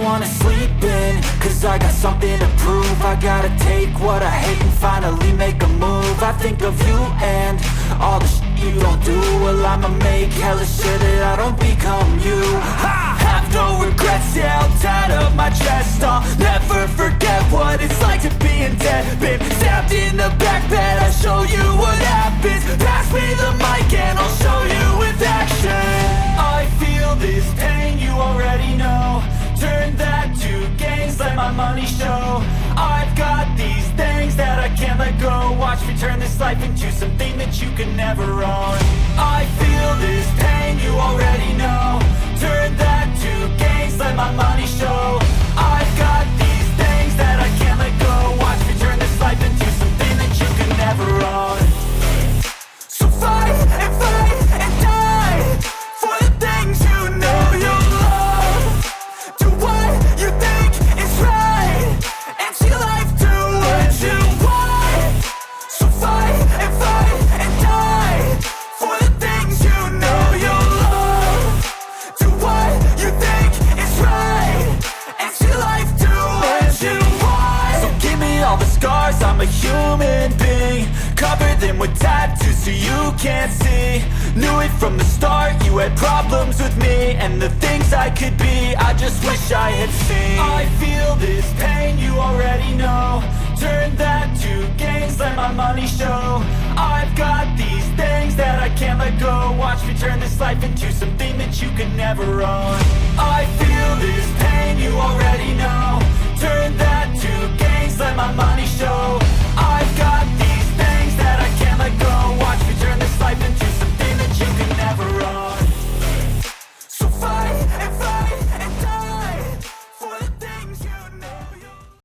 wanna sleep in, cause I got something to prove. I gotta take what I hate and finally make a move. I think of you and all the shit you don't do. Well, I'ma make hella sure that I don't become you. I have no regrets, yeah, I'll tie up my chest. I'll never forget what it's like to be in debt. Been stabbed in the back bed, I'll show you what happens. Pass me the mic and I'll show you with action. I feel this pain, you already know. Turn that to gains, let my money show. I've got these things that I can't let go. Watch me turn this life into something that you can never own. I feel this pain, you already know. Turn that to gains, let my money show. I've got these things that I can't let go. Watch me turn this life into something that you can never own. So fight and die for the things you know you love. Do what you think is right and see life do what you want. So fight and die for the things you know you love. Do what you think is right and see life do what you want. So give me all the scars, I'm a human being. Cover them with tattoos so you can't see. Knew it from the start, you had problems with me and the things I could be, I just wish I had seen. I feel this pain, you already know. Turn that to gains, let my money show. I've got these things that I can't let go. Watch me turn this life into something that you can never own. I feel this pain, you already know. Turn that